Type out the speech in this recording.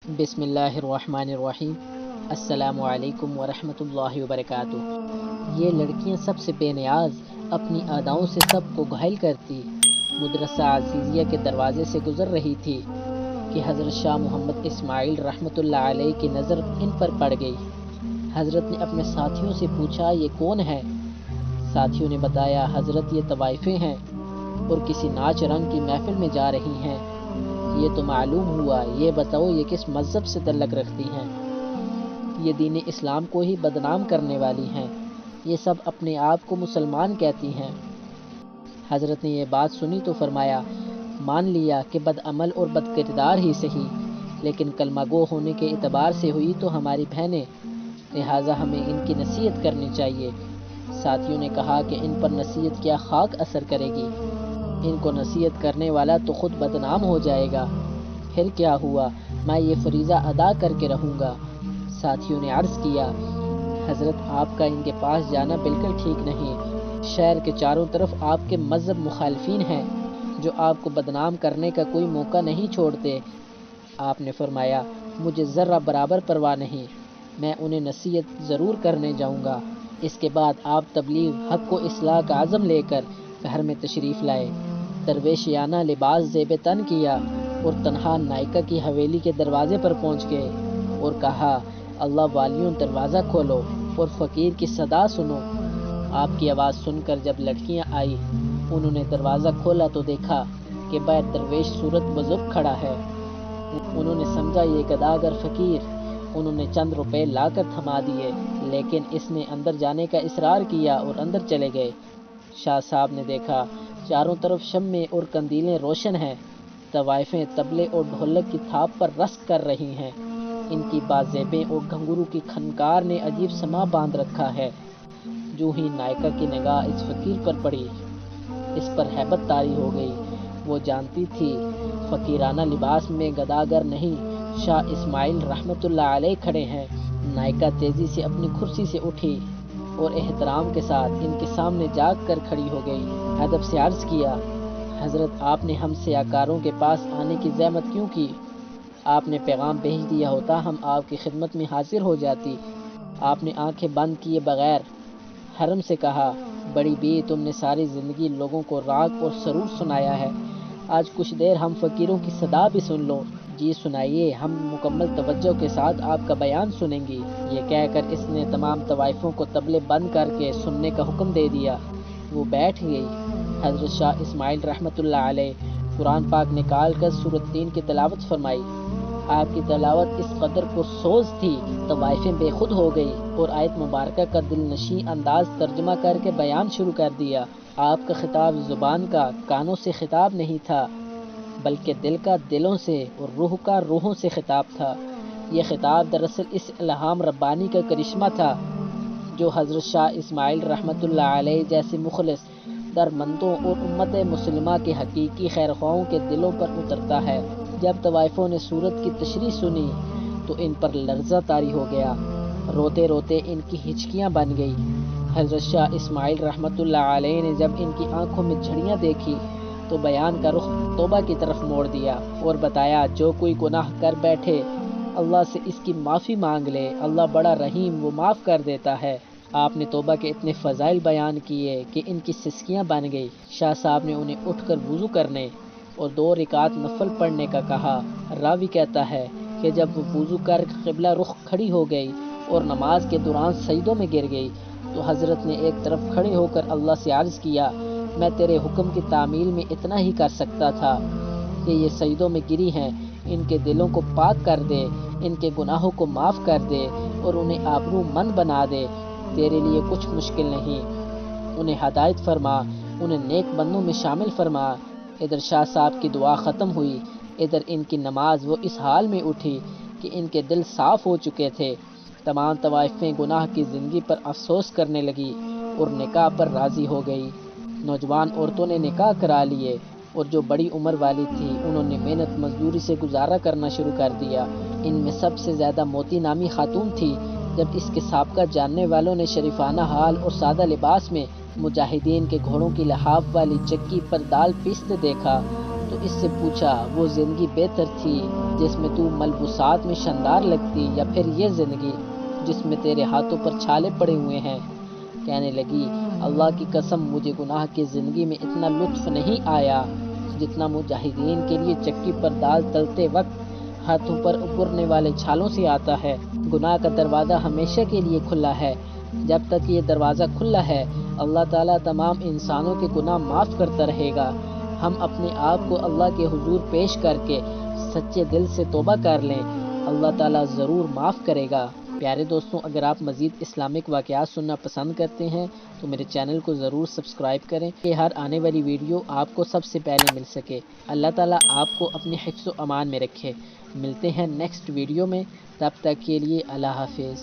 بسم اللہ الرحمن الرحیم۔ السلام علیکم ورحمۃ اللہ وبرکاتہ۔ یہ لڑکیاں سب سے بے نیاز، اپنی اداؤں سے سب کو گھائل کرتی مدرسہ عزیزیہ کے دروازے سے گزر رہی تھی کہ حضرت شاہ محمد اسماعیل رحمۃ اللہ علیہ کی نظر ان پر پڑ گئی۔ حضرت نے اپنے ساتھیوں سے پوچھا، یہ کون ہے؟ ساتھیوں نے بتایا، حضرت یہ طوائفیں ہیں اور کسی ناچ رنگ کی محفل میں جا رہی ہیں۔ یہ تو معلوم ہوا، یہ بتاؤ یہ کس مذہب سے تعلق رکھتی ہیں؟ یہ دین اسلام کو ہی بدنام کرنے والی ہیں۔ یہ سب اپنے آپ کو مسلمان کہتی ہیں۔ حضرت نے یہ بات سنی تو فرمایا، مان لیا کہ بد عمل اور بد کردار ہی صحیح، لیکن کلمہ گو ہونے کے اعتبار سے ہوئی تو ہماری بہنیں، لہٰذا ہمیں ان کی نصیحت کرنی چاہیے۔ ساتھیوں نے کہا کہ ان پر نصیحت کیا خاک اثر کرے گی؟ ان کو نصیحت کرنے والا تو خود بدنام ہو جائے گا۔ پھر کیا ہوا، میں یہ فریضہ ادا کر کے رہوں گا۔ ساتھیوں نے عرض کیا، حضرت آپ کا ان کے پاس جانا بالکل ٹھیک نہیں۔ شہر کے چاروں طرف آپ کے مذہب مخالفین ہیں جو آپ کو بدنام کرنے کا کوئی موقع نہیں چھوڑتے۔ آپ نے فرمایا، مجھے ذرہ برابر پرواہ نہیں، میں انہیں نصیحت ضرور کرنے جاؤں گا۔ اس کے بعد آپ تبلیغ حق و اصلاح کا عزم لے کر گھر میں تشریف لائے۔ درویشیانہ لباس زیب تن کیا اور تنہا نائکہ کی حویلی کے دروازے پر پہنچ گئے اور کہا، اللہ والیوں دروازہ کھولو اور فقیر کی صدا سنو۔ آپ کی آواز سن کر جب لڑکیاں آئی، انہوں نے دروازہ کھولا تو دیکھا کہ باہر درویش صورت بزرگ کھڑا ہے۔ انہوں نے سمجھا یہ گداگر فقیر۔ انہوں نے چند روپے لا کر تھما دیے، لیکن اس نے اندر جانے کا اصرار کیا اور اندر چلے گئے۔ شاہ صاحب نے دیکھا چاروں طرف شمع اور قندیلیں روشن ہیں، طوائفیں طبلے اور ڈھولک کی تھاپ پر رقص کر رہی ہیں۔ ان کی بازیبیں اور گھنگرو کی کھنکار نے عجیب سما باندھ رکھا ہے۔ جو ہی نائکہ کی نگاہ اس فقیر پر پڑی، اس پر ہیبت طاری ہو گئی۔ وہ جانتی تھی فقیرانہ لباس میں گداگر نہیں، شاہ اسماعیل رحمۃ اللہ علیہ کھڑے ہیں۔ نائکہ تیزی سے اپنی کرسی سے اٹھی اور احترام کے ساتھ ان کے سامنے جاگ کر کھڑی ہو گئی۔ ادب سے عرض کیا، حضرت آپ نے ہم سیاکاروں کے پاس آنے کی زحمت کیوں کی؟ آپ نے پیغام بھیج دیا ہوتا، ہم آپ کی خدمت میں حاضر ہو جاتی۔ آپ نے آنکھیں بند کیے بغیر حرم سے کہا، بڑی بی تم نے ساری زندگی لوگوں کو راگ اور سرور سنایا ہے، آج کچھ دیر ہم فقیروں کی صدا بھی سن لو۔ جی سنائیے، ہم مکمل توجہ کے ساتھ آپ کا بیان سنیں گی۔ یہ کہہ کر اس نے تمام طوائفوں کو طبلے بند کر کے سننے کا حکم دے دیا۔ وہ بیٹھ گئی۔ حضرت شاہ اسماعیل رحمۃ اللہ علیہ قرآن پاک نکال کر سورۃ 3 کی تلاوت فرمائی۔ آپ کی تلاوت اس قدر پرسوز تھی، طوائفیں بے خود ہو گئی اور آیت مبارکہ کا دل نشیں انداز ترجمہ کر کے بیان شروع کر دیا۔ آپ کا خطاب زبان کا کانوں سے خطاب نہیں تھا، بلکہ دل کا دلوں سے اور روح کا روحوں سے خطاب تھا۔ یہ خطاب دراصل اس الہام ربانی کا کرشمہ تھا جو حضرت شاہ اسماعیل رحمۃ اللہ علیہ جیسے مخلص درمندوں اور امت مسلمہ کے حقیقی خیرخواہوں کے دلوں پر اترتا ہے۔ جب طوائفوں نے سورت کی تشریح سنی تو ان پر لرزہ طاری ہو گیا، روتے روتے ان کی ہچکیاں بن گئی۔ حضرت شاہ اسماعیل رحمۃ اللہ علیہ نے جب ان کی آنکھوں میں جھڑیاں دیکھی تو بیان کا رخ توبہ کی طرف موڑ دیا اور بتایا، جو کوئی گناہ کر بیٹھے اللہ سے اس کی معافی مانگ لے، اللہ بڑا رحیم، وہ معاف کر دیتا ہے۔ آپ نے توبہ کے اتنے فضائل بیان کیے کہ ان کی سسکیاں بن گئی۔ شاہ صاحب نے انہیں اٹھ کر وضو کرنے اور 2 رکعت نفل پڑھنے کا کہا۔ راوی کہتا ہے کہ جب وہ وضو کر قبلہ رخ کھڑی ہو گئی اور نماز کے دوران سجدوں میں گر گئی تو حضرت نے ایک طرف کھڑے ہو کر اللہ سے عرض کیا، میں تیرے حکم کی تعمیل میں اتنا ہی کر سکتا تھا کہ یہ سجدوں میں گری ہیں، ان کے دلوں کو پاک کر دے، ان کے گناہوں کو معاف کر دے اور انہیں آبرو مند بنا دے، تیرے لیے کچھ مشکل نہیں، انہیں ہدایت فرما، انہیں نیک بندوں میں شامل فرما۔ ادھر شاہ صاحب کی دعا ختم ہوئی، ادھر ان کی نماز وہ اس حال میں اٹھی کہ ان کے دل صاف ہو چکے تھے۔ تمام طوائفیں گناہ کی زندگی پر افسوس کرنے لگی اور نکاح پر راضی ہو گئی۔ نوجوان عورتوں نے نکاح کرا لیے اور جو بڑی عمر والی تھی انہوں نے محنت مزدوری سے گزارا کرنا شروع کر دیا۔ ان میں سب سے زیادہ موتی نامی خاتون تھی۔ جب اس کے سابقہ جاننے والوں نے شریفانہ حال اور سادہ لباس میں مجاہدین کے گھوڑوں کی لحاف والی چکی پر دال پیستے دیکھا تو اس سے پوچھا وہ زندگی بہتر تھی جس میں تو ملبوسات میں شاندار لگتی، یا پھر یہ زندگی جس میں تیرے ہاتھوں پر چھالے پڑے ہوئے ہیں؟ کہنے لگی اللہ کی قسم مجھے گناہ کی زندگی میں اتنا لطف نہیں آیا جتنا مجاہدین کے لیے چکی پر دال تلتے وقت ہاتھوں پر ابھرنے والے چھالوں سے آتا ہے۔ گناہ کا دروازہ ہمیشہ کے لیے کھلا ہے۔ جب تک یہ دروازہ کھلا ہے اللہ تعالیٰ تمام انسانوں کے گناہ معاف کرتا رہے گا۔ ہم اپنے آپ کو اللہ کے حضور پیش کر کے سچے دل سے توبہ کر لیں، اللہ تعالیٰ ضرور معاف کرے گا۔ پیارے دوستوں، اگر آپ مزید اسلامک واقعات سننا پسند کرتے ہیں تو میرے چینل کو ضرور سبسکرائب کریں کہ ہر آنے والی ویڈیو آپ کو سب سے پہلے مل سکے۔ اللہ تعالیٰ آپ کو اپنے حفظ و امان میں رکھے۔ ملتے ہیں نیکسٹ ویڈیو میں، تب تک کے لیے اللہ حافظ۔